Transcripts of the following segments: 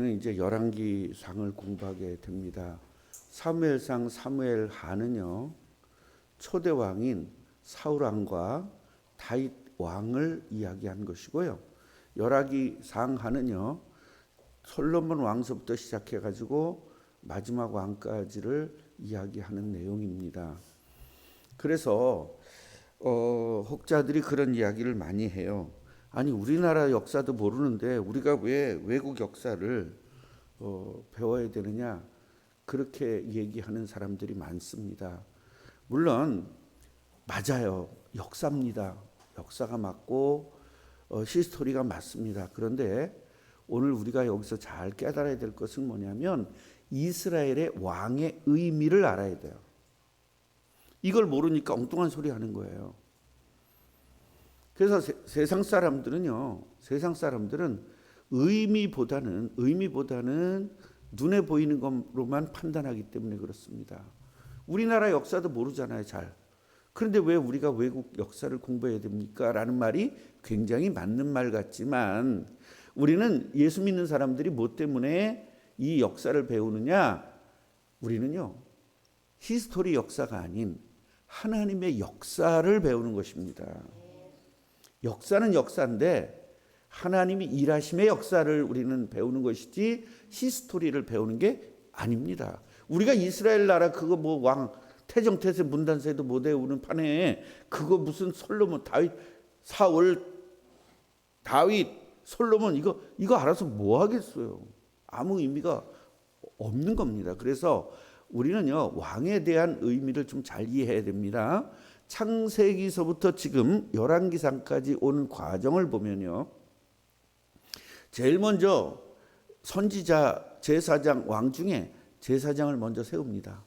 이제 열왕기상을 공부하게 됩니다. 사무엘상 사무엘 하는요 초대 왕인 사울 왕과 다윗 왕을 이야기한 것이고요. 열왕기상 하는요 솔로몬 왕서부터 시작해 가지고 마지막 왕까지를 이야기하는 내용입니다. 그래서 혹자들이 그런 이야기를 많이 해요. 아니 우리나라 역사도 모르는데 우리가 왜 외국 역사를 배워야 되느냐, 그렇게 얘기하는 사람들이 많습니다. 물론 맞아요. 역사입니다. 역사가 맞고 히스토리가 맞습니다. 그런데 오늘 우리가 여기서 잘 깨달아야 될 것은 뭐냐면 이스라엘의 왕의 의미를 알아야 돼요. 이걸 모르니까 엉뚱한 소리 하는 거예요. 그래서 세상 사람들은 의미보다는 눈에 보이는 것으로만 판단하기 때문에 그렇습니다. 우리나라 역사도 모르잖아요, 잘. 그런데 왜 우리가 외국 역사를 공부해야 됩니까? 라는 말이 굉장히 맞는 말 같지만 우리는 예수 믿는 사람들이 뭐 때문에 이 역사를 배우느냐? 우리는요, 히스토리 역사가 아닌 하나님의 역사를 배우는 것입니다. 역사는 역사인데 하나님이 일하심의 역사를 우리는 배우는 것이지 히스토리를 배우는 게 아닙니다. 우리가 이스라엘 나라 그거 뭐 왕 태정태세 문단세도 못 외우는 판에 그거 무슨 솔로몬 다윗 사울 다윗 솔로몬 이거 알아서 뭐 하겠어요. 아무 의미가 없는 겁니다. 그래서 우리는요 왕에 대한 의미를 좀 잘 이해해야 됩니다. 창세기서부터 지금 열왕기상까지 오는 과정을 보면요, 제일 먼저 선지자 제사장 왕 중에 제사장을 먼저 세웁니다.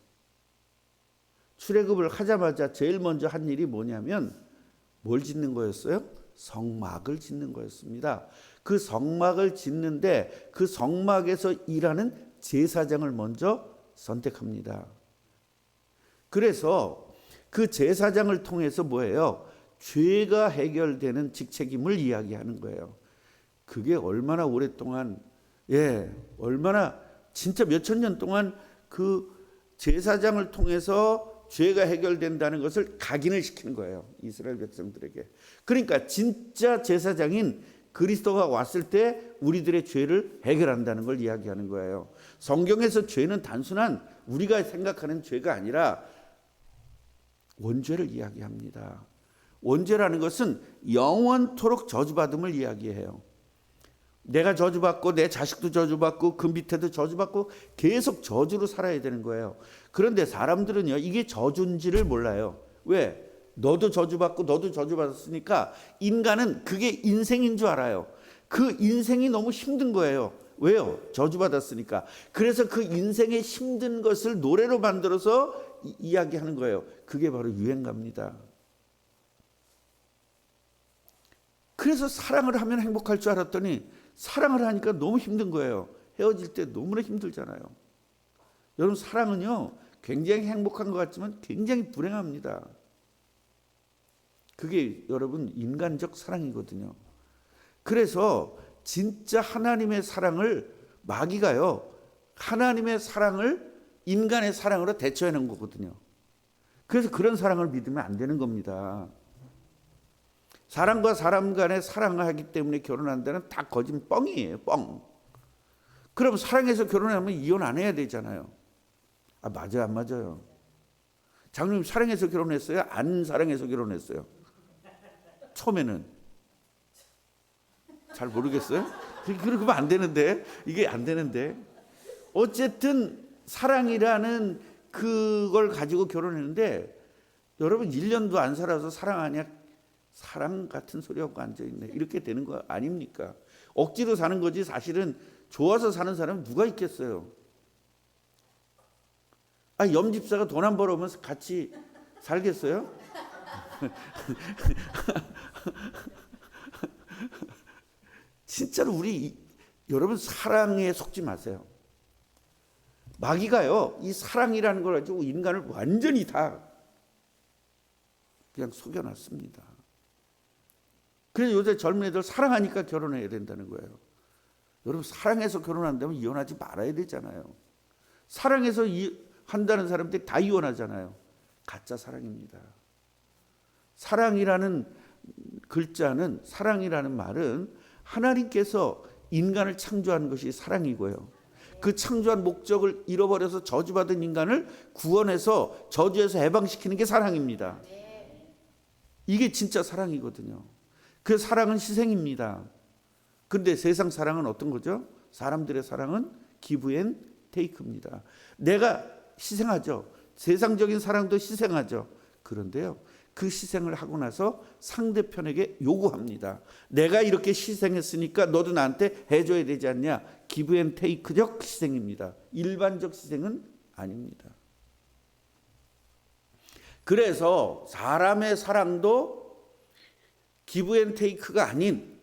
출애굽을 하자마자 제일 먼저 한 일이 뭐냐면 뭘 짓는 거였어요? 성막을 짓는 거였습니다. 그 성막을 짓는데 그 성막에서 일하는 제사장을 먼저 선택합니다. 그래서 그 제사장을 통해서 뭐예요? 죄가 해결되는 직책임을 이야기하는 거예요. 그게 얼마나 오랫동안, 얼마나 진짜 몇천 년 동안 그 제사장을 통해서 죄가 해결된다는 것을 각인을 시키는 거예요, 이스라엘 백성들에게. 그러니까 진짜 제사장인 그리스도가 왔을 때 우리들의 죄를 해결한다는 걸 이야기하는 거예요. 성경에서 죄는 단순한 우리가 생각하는 죄가 아니라 원죄를 이야기합니다. 원죄라는 것은 영원토록 저주받음을 이야기해요. 내가 저주받고 내 자식도 저주받고 그 밑에도 저주받고 계속 저주로 살아야 되는 거예요. 그런데 사람들은요 이게 저주인지를 몰라요. 왜? 너도 저주받고 너도 저주받았으니까 인간은 그게 인생인 줄 알아요. 그 인생이 너무 힘든 거예요. 왜요? 저주받았으니까. 그래서 그 인생의 힘든 것을 노래로 만들어서 이야기하는 거예요. 그게 바로 유행가입니다. 그래서 사랑을 하면 행복할 줄 알았더니 사랑을 하니까 너무 힘든 거예요. 헤어질 때 너무나 힘들잖아요. 여러분, 사랑은요 굉장히 행복한 것 같지만 굉장히 불행합니다. 그게 여러분 인간적 사랑이거든요. 그래서 진짜 하나님의 사랑을 마귀가요 하나님의 사랑을 인간의 사랑으로 대처해 놓은 거거든요. 그래서 그런 사랑을 믿으면 안 되는 겁니다. 사람과 사람 간에 사랑을 하기 때문에 결혼한다는 다 거짓 뻥이에요. 뻥. 그럼 사랑해서 결혼하면 이혼 안 해야 되잖아요. 맞아요, 안 맞아요? 장로님 사랑해서 결혼했어요? 안 사랑해서 결혼했어요? 처음에는 잘 모르겠어요? 그러면 안 되는데, 이게 안 되는데. 어쨌든 사랑이라는 그걸 가지고 결혼했는데 여러분 1년도 안 살아서 사랑하냐? 사랑 같은 소리하고 앉아있네. 이렇게 되는 거 아닙니까? 억지로 사는 거지 사실은 좋아서 사는 사람은 누가 있겠어요? 염집사가 돈 안 벌어오면서 같이 살겠어요? 진짜로 여러분 사랑에 속지 마세요. 마귀가요 이 사랑이라는 걸 가지고 인간을 완전히 다 그냥 속여놨습니다. 그래서 요새 젊은 애들 사랑하니까 결혼해야 된다는 거예요. 여러분, 사랑해서 결혼한다면 이혼하지 말아야 되잖아요. 사랑해서 한다는 사람들이 다 이혼하잖아요. 가짜 사랑입니다. 사랑이라는 글자는, 사랑이라는 말은 하나님께서 인간을 창조한 것이 사랑이고요. 그 창조한 목적을 잃어버려서 저주받은 인간을 구원해서 저주에서 해방시키는 게 사랑입니다. 이게 진짜 사랑이거든요. 그 사랑은 희생입니다. 그런데 세상 사랑은 어떤 거죠? 사람들의 사랑은 기브 앤 테이크입니다. 내가 희생하죠. 세상적인 사랑도 희생하죠. 그런데요, 그 희생을 하고 나서 상대편에게 요구합니다. 내가 이렇게 희생했으니까 너도 나한테 해줘야 되지 않냐. 기브 앤 테이크적 희생입니다. 일반적 희생은 아닙니다. 그래서 사람의 사랑도 기브 앤 테이크가 아닌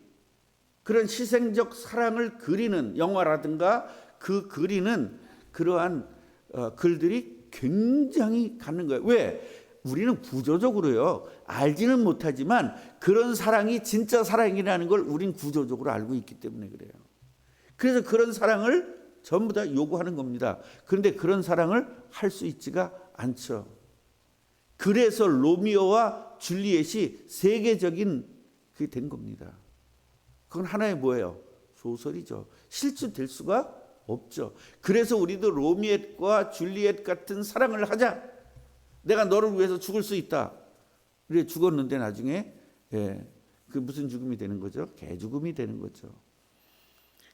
그런 희생적 사랑을 그리는 영화라든가 그 그리는 그러한 글들이 굉장히 갖는 거예요. 왜? 우리는 구조적으로요, 알지는 못하지만 그런 사랑이 진짜 사랑이라는 걸 우린 구조적으로 알고 있기 때문에 그래요. 그래서 그런 사랑을 전부 다 요구하는 겁니다. 그런데 그런 사랑을 할 수 있지가 않죠. 그래서 로미오와 줄리엣이 세계적인 그게 된 겁니다. 그건 하나의 뭐예요? 소설이죠. 실제될 수가 없죠. 그래서 우리도 로미엣과 줄리엣 같은 사랑을 하자. 내가 너를 위해서 죽을 수 있다. 그래 죽었는데 나중에 그 무슨 죽음이 되는 거죠? 개죽음이 되는 거죠.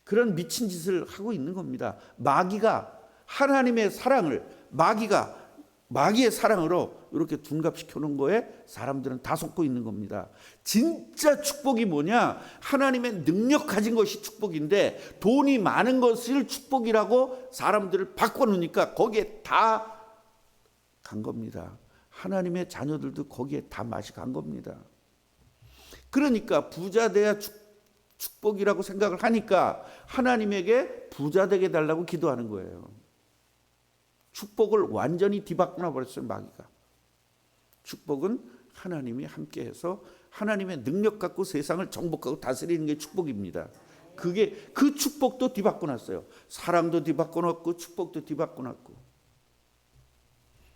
그런 미친 짓을 하고 있는 겁니다. 마귀가 하나님의 사랑을 마귀의 사랑으로 이렇게 둔갑시켜 놓은 거에 사람들은 다 속고 있는 겁니다. 진짜 축복이 뭐냐? 하나님의 능력 가진 것이 축복인데 돈이 많은 것을 축복이라고 사람들을 바꿔놓으니까 거기에 다 간 겁니다. 하나님의 자녀들도 거기에 다 맛이 간 겁니다. 그러니까 부자 돼야 축복이라고 생각을 하니까 하나님에게 부자 되게 달라고 기도하는 거예요. 축복을 완전히 뒤바꾸나 버렸어요, 마귀가. 축복은 하나님이 함께해서 하나님의 능력 갖고 세상을 정복하고 다스리는 게 축복입니다. 그 축복도 뒤바꿔놨어요. 사랑도 뒤바꿔놨고 축복도 뒤바꿔놨고.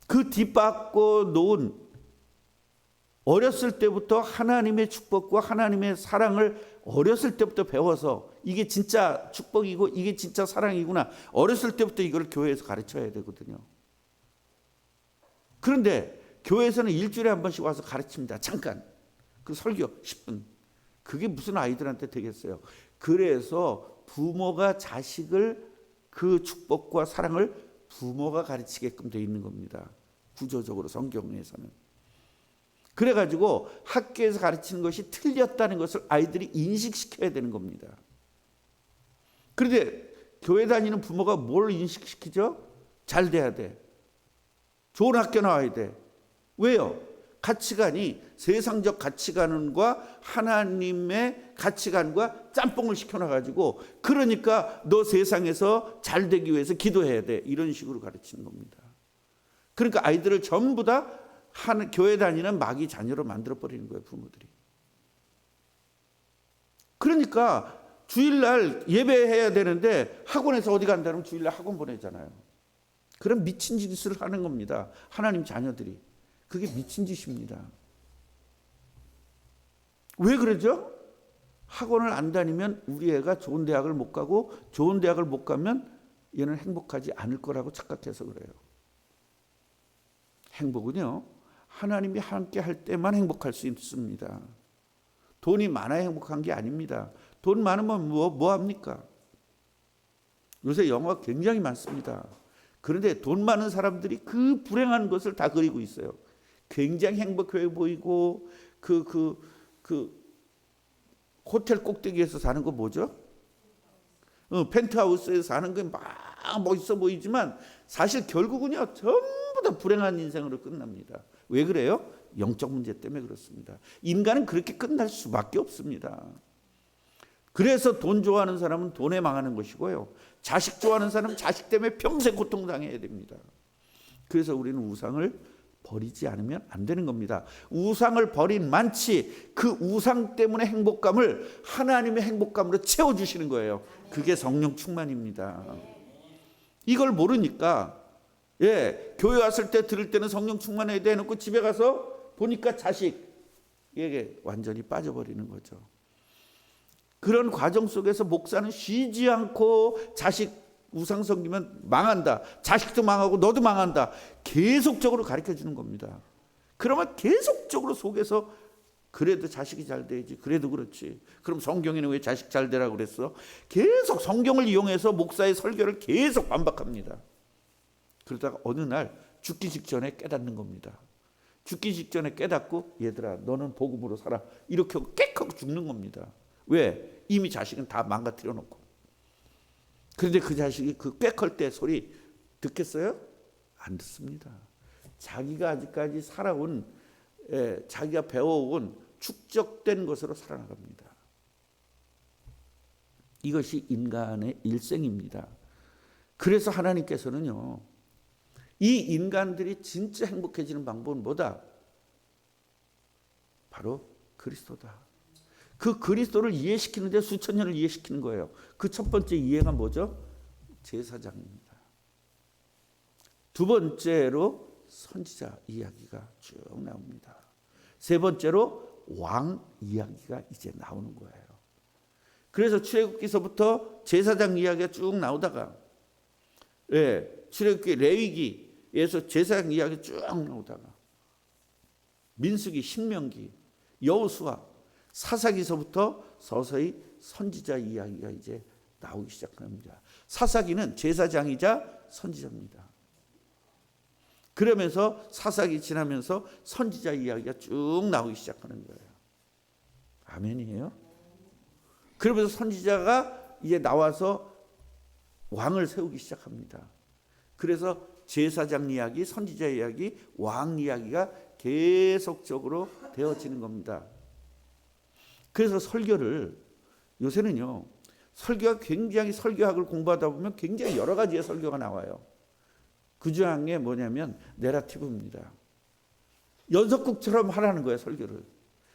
그 뒤바꿔 놓은 어렸을 때부터 하나님의 축복과 하나님의 사랑을 어렸을 때부터 배워서 이게 진짜 축복이고 이게 진짜 사랑이구나. 어렸을 때부터 이걸 교회에서 가르쳐야 되거든요. 그런데 교회에서는 일주일에 한 번씩 와서 가르칩니다. 잠깐. 그 설교 10분. 그게 무슨 아이들한테 되겠어요. 그래서 부모가 자식을 그 축복과 사랑을 부모가 가르치게끔 되어 있는 겁니다. 구조적으로 성경에서는. 그래가지고 학교에서 가르치는 것이 틀렸다는 것을 아이들이 인식시켜야 되는 겁니다. 그런데 교회 다니는 부모가 뭘 인식시키죠? 잘 돼야 돼. 좋은 학교 나와야 돼. 왜요? 가치관이 세상적 가치관과 하나님의 가치관과 짬뽕을 시켜놔가지고 그러니까 너 세상에서 잘 되기 위해서 기도해야 돼. 이런 식으로 가르치는 겁니다. 그러니까 아이들을 전부 다 교회 다니는 마귀 자녀로 만들어버리는 거예요, 부모들이. 그러니까 주일날 예배해야 되는데 학원에서 어디 간다면 주일날 학원 보내잖아요. 그런 미친 짓을 하는 겁니다. 하나님 자녀들이. 그게 미친 짓입니다. 왜 그러죠? 학원을 안 다니면 우리 애가 좋은 대학을 못 가고 좋은 대학을 못 가면 얘는 행복하지 않을 거라고 착각해서 그래요. 행복은요, 하나님이 함께 할 때만 행복할 수 있습니다. 돈이 많아야 행복한 게 아닙니다. 돈 많으면 뭐 합니까? 요새 영화가 굉장히 많습니다. 그런데 돈 많은 사람들이 그 불행한 것을 다 그리고 있어요. 굉장히 행복해 보이고 그 호텔 꼭대기에서 사는 거 뭐죠? 펜트하우스에서 사는 게 막 멋있어 보이지만 사실 결국은요 전부 다 불행한 인생으로 끝납니다. 왜 그래요? 영적 문제 때문에 그렇습니다. 인간은 그렇게 끝날 수밖에 없습니다. 그래서 돈 좋아하는 사람은 돈에 망하는 것이고요. 자식 좋아하는 사람은 자식 때문에 평생 고통당해야 됩니다. 그래서 우리는 우상을 버리지 않으면 안 되는 겁니다. 우상을 버린 만치 그 우상 때문에 행복감을 하나님의 행복감으로 채워주시는 거예요. 그게 성령 충만입니다. 이걸 모르니까 교회 왔을 때 들을 때는 성령 충만해야 돼 해놓고 집에 가서 보니까 자식에게 완전히 빠져버리는 거죠. 그런 과정 속에서 목사는 쉬지 않고 자식 우상 섬기면 망한다. 자식도 망하고 너도 망한다. 계속적으로 가르쳐 주는 겁니다. 그러면 계속적으로 속에서 그래도 자식이 잘 돼야지. 그래도 그렇지. 그럼 성경에는 왜 자식 잘 되라고 그랬어? 계속 성경을 이용해서 목사의 설교를 계속 반박합니다. 그러다가 어느 날 죽기 직전에 깨닫는 겁니다. 죽기 직전에 깨닫고 얘들아 너는 복음으로 살아. 이렇게 하고 꽥 하고 죽는 겁니다. 왜? 이미 자식은 다 망가뜨려 놓고. 그런데 그 자식이 그 꽥할 때 소리 듣겠어요? 안 듣습니다. 자기가 아직까지 살아온 자기가 배워온 축적된 것으로 살아나갑니다. 이것이 인간의 일생입니다. 그래서 하나님께서는요, 이 인간들이 진짜 행복해지는 방법은 뭐다? 바로 그리스도다. 그 그리스도를 이해시키는데 수천 년을 이해시키는 거예요. 그 첫 번째 이해가 뭐죠? 제사장입니다. 두 번째로 선지자 이야기가 쭉 나옵니다. 세 번째로 왕 이야기가 이제 나오는 거예요. 그래서 출애굽기서부터 제사장 이야기가 쭉 나오다가 출애굽기 레위기에서 제사장 이야기 쭉 나오다가 민수기, 신명기, 여호수아, 사사기서부터 서서히 선지자 이야기가 이제 나오기 시작합니다. 사사기는 제사장이자 선지자입니다. 그러면서 사사기 지나면서 선지자 이야기가 쭉 나오기 시작하는 거예요. 아멘이에요? 그러면서 선지자가 이제 나와서 왕을 세우기 시작합니다. 그래서 제사장 이야기, 선지자 이야기, 왕 이야기가 계속적으로 되어지는 겁니다. 그래서 설교를 요새는요, 설교가 굉장히 설교학을 공부하다 보면 굉장히 여러 가지의 설교가 나와요. 그 중에 뭐냐면 내러티브입니다. 연속극처럼 하라는 거예요, 설교를.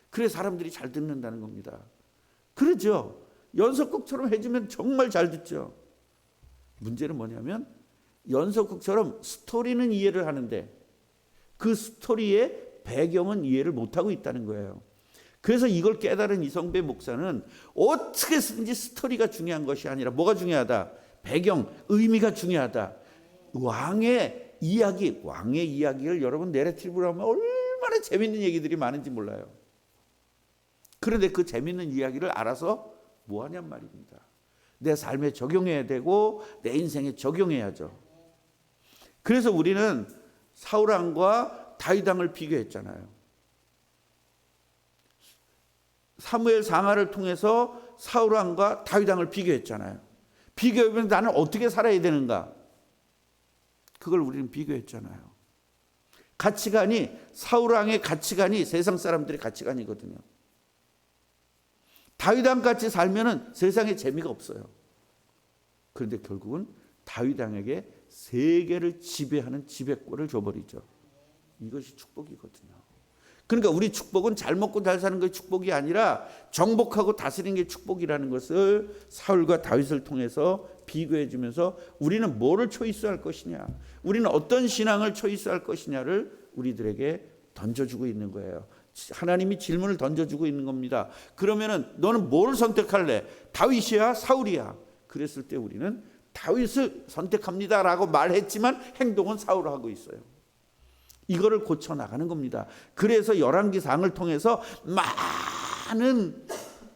그래서 사람들이 잘 듣는다는 겁니다. 그러죠. 연속극처럼 해주면 정말 잘 듣죠. 문제는 뭐냐면 연속극처럼 스토리는 이해를 하는데 그 스토리의 배경은 이해를 못하고 있다는 거예요. 그래서 이걸 깨달은 이성배 목사는 어떻게 쓰든지 스토리가 중요한 것이 아니라 뭐가 중요하다? 배경, 의미가 중요하다. 왕의 이야기를 여러분 내러티브로 하면 얼마나 재밌는 얘기들이 많은지 몰라요. 그런데 그 재밌는 이야기를 알아서 뭐 하냔 말입니다. 내 삶에 적용해야 되고 내 인생에 적용해야죠. 그래서 우리는 사울왕과 다윗왕을 비교했잖아요. 사무엘 상하를 통해서 사울왕과 다윗왕을 비교했잖아요. 비교해보면 나는 어떻게 살아야 되는가? 그걸 우리는 비교했잖아요. 가치관이 사울왕의 가치관이 세상 사람들의 가치관이거든요. 다윗왕같이 살면은 세상에 재미가 없어요. 그런데 결국은 다윗왕에게 세계를 지배하는 지배권을 줘버리죠. 이것이 축복이거든요. 그러니까 우리 축복은 잘 먹고 잘 사는 게 축복이 아니라 정복하고 다스리는 게 축복이라는 것을 사울과 다윗을 통해서 비교해 주면서 우리는 뭐를 초이스할 것이냐, 우리는 어떤 신앙을 초이스할 것이냐를 우리들에게 던져주고 있는 거예요. 하나님이 질문을 던져주고 있는 겁니다. 그러면은 너는 뭘 선택할래? 다윗이야? 사울이야? 그랬을 때 우리는 다윗을 선택합니다라고 말했지만 행동은 사울을 하고 있어요. 이거를 고쳐 나가는 겁니다. 그래서 열왕기상을 통해서 많은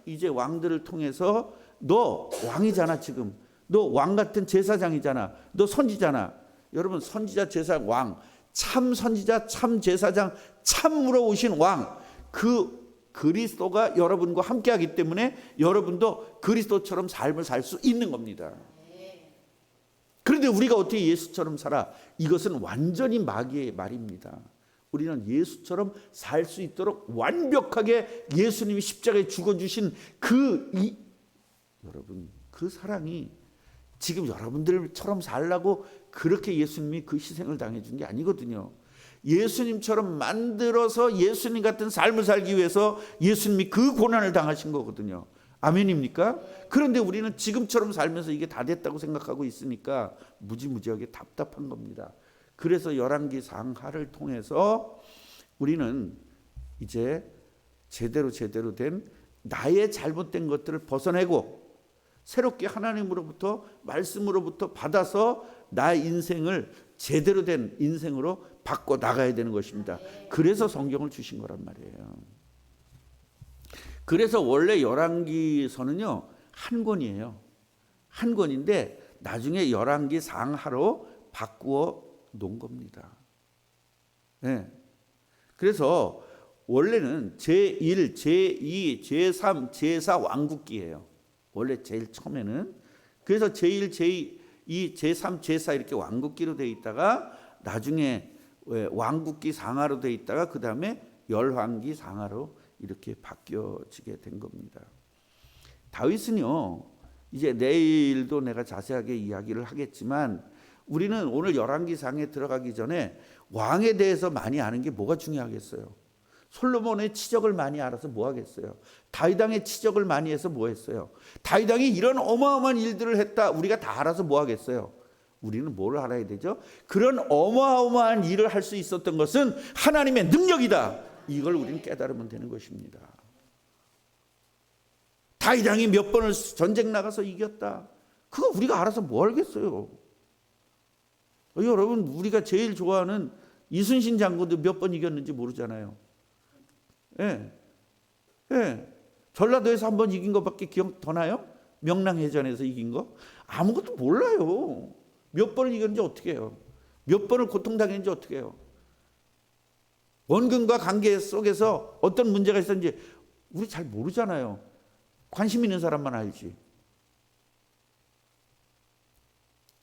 이제 왕들을 통해서 너 왕이잖아 지금. 너 왕 같은 제사장이잖아. 너 선지자나. 여러분 선지자, 제사장, 왕. 참 선지자, 참 제사장, 참으로 오신 왕. 그 그리스도가 여러분과 함께하기 때문에 여러분도 그리스도처럼 삶을 살 수 있는 겁니다. 그런데 우리가 어떻게 예수처럼 살아? 이것은 완전히 마귀의 말입니다. 우리는 예수처럼 살 수 있도록 완벽하게 예수님이 십자가에 죽어주신 여러분 그 사랑이 지금 여러분들처럼 살라고 그렇게 예수님이 그 희생을 당해준 게 아니거든요. 예수님처럼 만들어서 예수님 같은 삶을 살기 위해서 예수님이 그 고난을 당하신 거거든요. 아멘입니까? 그런데 우리는 지금처럼 살면서 이게 다 됐다고 생각하고 있으니까 무지무지하게 답답한 겁니다. 그래서 열왕기 상하를 통해서 우리는 이제 제대로 된 나의 잘못된 것들을 벗어내고 새롭게 하나님으로부터 말씀으로부터 받아서 나의 인생을 제대로 된 인생으로 바꿔 나가야 되는 것입니다. 그래서 성경을 주신 거란 말이에요. 그래서 원래 열왕기서는요 한 권이에요. 한 권인데 나중에 열왕기 상하로 바꾸어 놓은 겁니다. 네. 그래서 원래는 제1, 제2, 제3, 제4 왕국기예요. 원래 제일 처음에는. 그래서 제1, 제2, 제3, 제4 이렇게 왕국기로 되어 있다가 나중에 왕국기 상하로 되어 있다가 그 다음에 열왕기 상하로 이렇게 바뀌어지게 된 겁니다. 다윗은요 이제 내일도 내가 자세하게 이야기를 하겠지만 우리는 오늘 열왕기 상에 들어가기 전에 왕에 대해서 많이 아는 게 뭐가 중요하겠어요? 솔로몬의 치적을 많이 알아서 뭐 하겠어요? 다윗 왕의 치적을 많이 해서 뭐 했어요? 다윗 왕이 이런 어마어마한 일들을 했다. 우리가 다 알아서 뭐 하겠어요? 우리는 뭘 알아야 되죠? 그런 어마어마한 일을 할 수 있었던 것은 하나님의 능력이다. 이걸 우리는 깨달으면 되는 것입니다. 다윗 왕이 몇 번을 전쟁 나가서 이겼다. 그거 우리가 알아서 뭐 알겠어요? 여러분 우리가 제일 좋아하는 이순신 장군도 몇 번 이겼는지 모르잖아요. 예. 예. 전라도에서 한 번 이긴 것밖에 기억 더 나요? 명랑해전에서 이긴 거? 아무것도 몰라요. 몇 번을 이겼는지 어떻게 해요? 몇 번을 고통당했는지 어떻게 해요? 원근과 관계 속에서 어떤 문제가 있었는지 우리 잘 모르잖아요. 관심 있는 사람만 알지.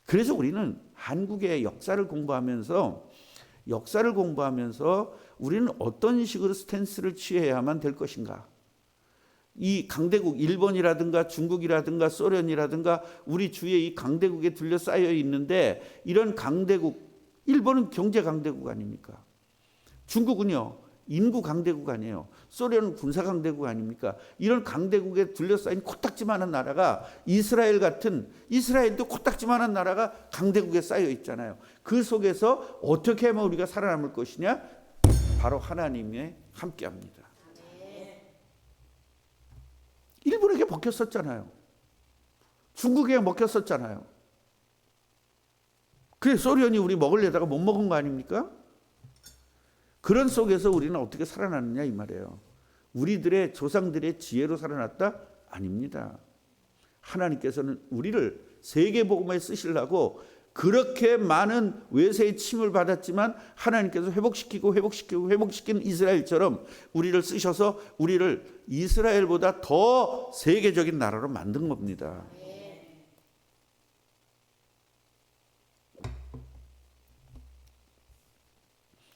그래서 우리는 한국의 역사를 공부하면서 우리는 어떤 식으로 스탠스를 취해야만 될 것인가? 이 강대국 일본이라든가 중국이라든가 소련이라든가 우리 주위에 이 강대국에 둘러싸여 있는데 이런 강대국, 일본은 경제 강대국 아닙니까? 중국은요 인구 강대국 아니에요. 소련은 군사 강대국 아닙니까? 이런 강대국에 둘러싸인 코딱지만한 나라가 이스라엘도 코딱지만한 나라가 강대국에 쌓여 있잖아요. 그 속에서 어떻게 하면 우리가 살아남을 것이냐? 바로 하나님의 함께합니다. 일본에게 먹혔었잖아요. 중국에게 먹혔었잖아요. 그래 소련이 우리 먹으려다가 못 먹은 거 아닙니까? 그런 속에서 우리는 어떻게 살아났느냐 이 말이에요. 우리들의 조상들의 지혜로 살아났다? 아닙니다. 하나님께서는 우리를 세계복음에 쓰시려고 그렇게 많은 외세의 침을 받았지만 하나님께서 회복시키는 이스라엘처럼 우리를 쓰셔서 우리를 이스라엘보다 더 세계적인 나라로 만든 겁니다.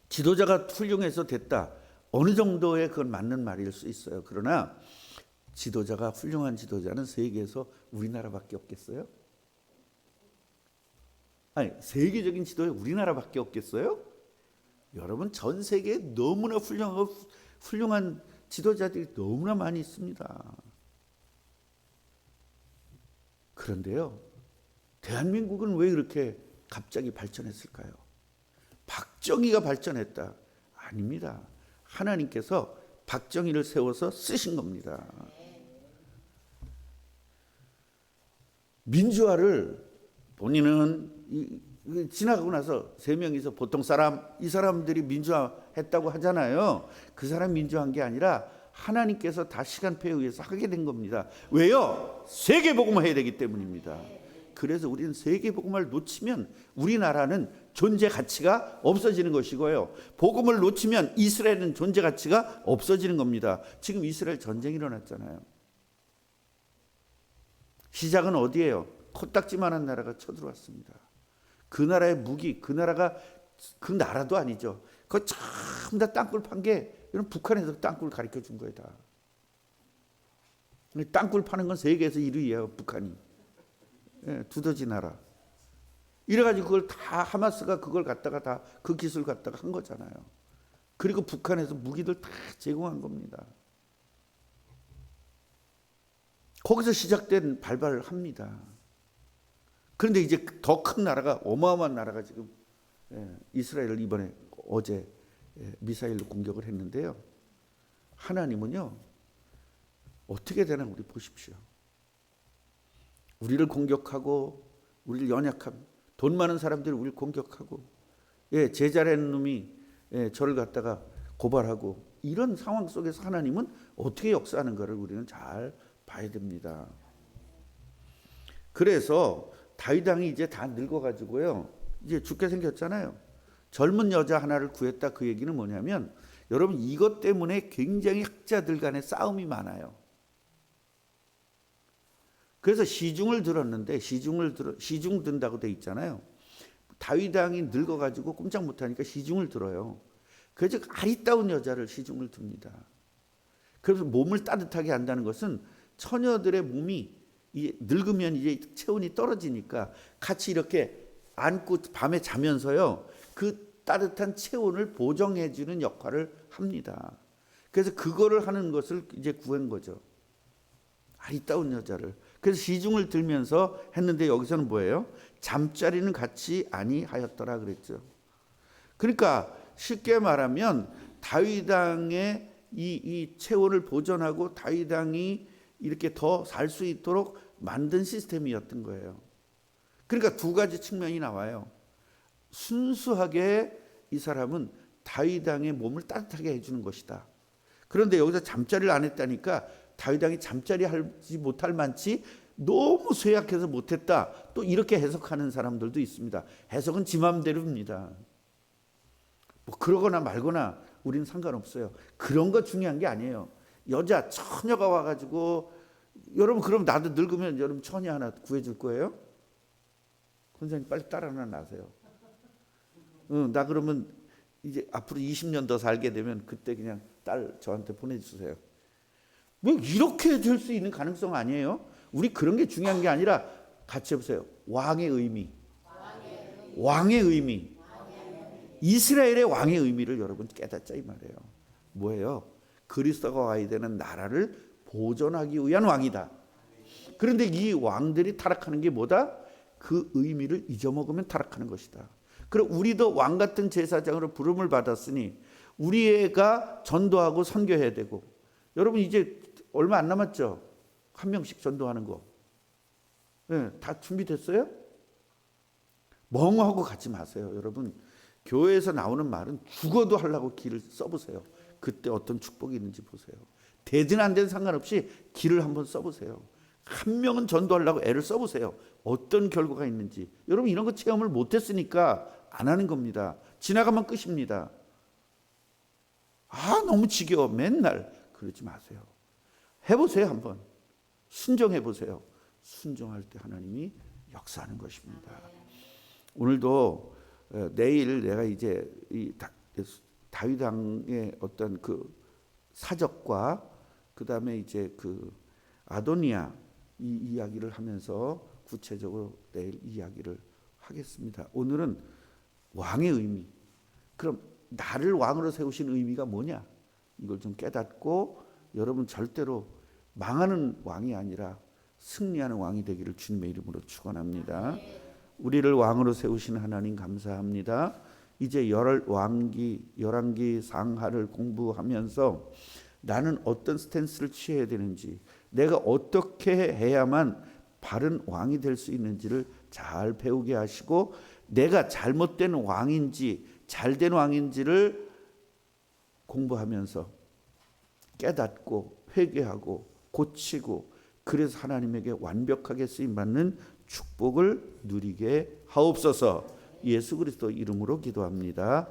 지도자가 훌륭해서 됐다. 어느 정도의 그건 맞는 말일 수 있어요. 그러나 훌륭한 지도자는 세계에서 우리나라밖에 없겠어요? 아니, 세계적인 지도에 우리나라밖에 없겠어요? 여러분 전 세계에 너무나 훌륭한 지도자들이 너무나 많이 있습니다. 그런데요, 대한민국은 왜 이렇게 갑자기 발전했을까요? 박정희가 발전했다? 아닙니다. 하나님께서 박정희를 세워서 쓰신 겁니다. 민주화를 본인은 지나가고 나서 세 명이서 보통 이 사람들이 민주화했다고 하잖아요. 그 사람 민주화한 게 아니라 하나님께서 다 시간표에 의해서 하게 된 겁니다. 왜요? 세계복음을 해야 되기 때문입니다. 그래서 우리는 세계복음을 놓치면 우리나라는 존재 가치가 없어지는 것이고요. 복음을 놓치면 이스라엘은 존재 가치가 없어지는 겁니다. 지금 이스라엘 전쟁이 일어났잖아요. 시작은 어디예요? 코딱지만한 나라가 쳐들어왔습니다. 그 나라의 무기, 그 나라도 아니죠. 그거 전부 다 땅굴 판 게 이런 북한에서 땅굴 가르쳐 준 거예요. 다. 땅굴 파는 건 세계에서 1위예요. 북한이. 두더지 나라. 이래가지고 그걸 다 하마스가 그걸 갖다가 다 그 기술 갖다가 한 거잖아요. 그리고 북한에서 무기들 다 제공한 겁니다. 거기서 시작된 발발을 합니다. 그런데 이제 더 큰 나라가, 어마어마한 나라가 지금 이스라엘을 이번에 어제 미사일로 공격을 했는데요. 하나님은요, 어떻게 되나 우리 보십시오. 우리를 공격하고 우리를 연약함, 돈 많은 사람들이 우리를 공격하고, 제자라는 놈이 저를 갖다가 고발하고, 이런 상황 속에서 하나님은 어떻게 역사하는가를 우리는 잘 봐야 됩니다. 그래서 다윗 왕이 이제 다 늙어가지고요, 이제 죽게 생겼잖아요. 젊은 여자 하나를 구했다. 그 얘기는 뭐냐면, 여러분 이것 때문에 굉장히 학자들 간에 싸움이 많아요. 그래서 시중을 들었는데, 시중 든다고 돼 있잖아요. 다윗 왕이 늙어가지고 꼼짝 못하니까 시중을 들어요. 그래서 아리따운 여자를 시중을 듭니다. 그래서 몸을 따뜻하게 한다는 것은 처녀들의 몸이 늙으면 이제 체온이 떨어지니까 같이 이렇게 안고 밤에 자면서요, 그 따뜻한 체온을 보정해 주는 역할을 합니다. 그래서 그거를 하는 것을 이제 구한 거죠. 아리따운 여자를. 그래서 시중을 들면서 했는데, 여기서는 뭐예요? 잠자리는 같이 아니하였더라 그랬죠. 그러니까 쉽게 말하면 다윗 왕의 이 체온을 보존하고 다윗 왕이 이렇게 더 살 수 있도록 만든 시스템이었던 거예요. 그러니까 두 가지 측면이 나와요. 순수하게 이 사람은 다윗 왕의 몸을 따뜻하게 해주는 것이다. 그런데 여기서 잠자리를 안 했다니까 다윗 왕이 잠자리 하지 못할 만치 너무 쇠약해서 못했다. 또 이렇게 해석하는 사람들도 있습니다. 해석은 지 맘대로입니다. 뭐 그러거나 말거나 우리는 상관없어요. 그런 거 중요한 게 아니에요. 여자 처녀가 와가지고, 여러분 그럼 나도 늙으면 여러분 처녀 하나 구해줄 거예요? 권사님 빨리 딸 하나 낳으세요. 나 그러면 이제 앞으로 20년 더 살게 되면 그때 그냥 딸 저한테 보내주세요. 뭐 이렇게 될 수 있는 가능성 아니에요? 우리 그런 게 중요한 게 아니라, 같이 해보세요. 왕의 의미. 왕의 의미. 이스라엘의 왕의 의미를 여러분 깨닫자 이 말이에요. 뭐예요? 그리스도가 와야 되는 나라를 보존하기 위한 왕이다. 그런데 이 왕들이 타락하는 게 뭐다? 그 의미를 잊어먹으면 타락하는 것이다. 그리고 우리도 왕 같은 제사장으로 부름을 받았으니 우리가 전도하고 선교해야 되고, 여러분 이제 얼마 안 남았죠? 한 명씩 전도하는 거. 다 준비됐어요? 멍하고 가지 마세요. 여러분 교회에서 나오는 말은 죽어도 하려고 길을 써보세요. 그때 어떤 축복이 있는지 보세요. 되든 안 되든 상관없이 길을 한번 써보세요. 한 명은 전도하려고 애를 써보세요. 어떤 결과가 있는지. 여러분 이런 거 체험을 못했으니까 안 하는 겁니다. 지나가면 끝입니다. 너무 지겨워 맨날. 그러지 마세요. 해보세요. 한번 순종해보세요. 순종할 때 하나님이 역사하는 것입니다. 오늘도 내일 내가 이제 이 다윗 왕의 어떤 그 사적과 그 다음에 이제 그 아도니아 이 이야기를 하면서 구체적으로 내일 이야기를 하겠습니다. 오늘은 왕의 의미. 그럼 나를 왕으로 세우신 의미가 뭐냐? 이걸 좀 깨닫고 여러분 절대로 망하는 왕이 아니라 승리하는 왕이 되기를 주님의 이름으로 축원합니다. 우리를 왕으로 세우신 하나님 감사합니다. 이제 열왕기 상하를 공부하면서 나는 어떤 스탠스를 취해야 되는지, 내가 어떻게 해야만 바른 왕이 될 수 있는지를 잘 배우게 하시고, 내가 잘못된 왕인지 잘된 왕인지를 공부하면서 깨닫고 회개하고 고치고, 그래서 하나님에게 완벽하게 쓰임받는 축복을 누리게 하옵소서. 예수 그리스도 이름으로 기도합니다.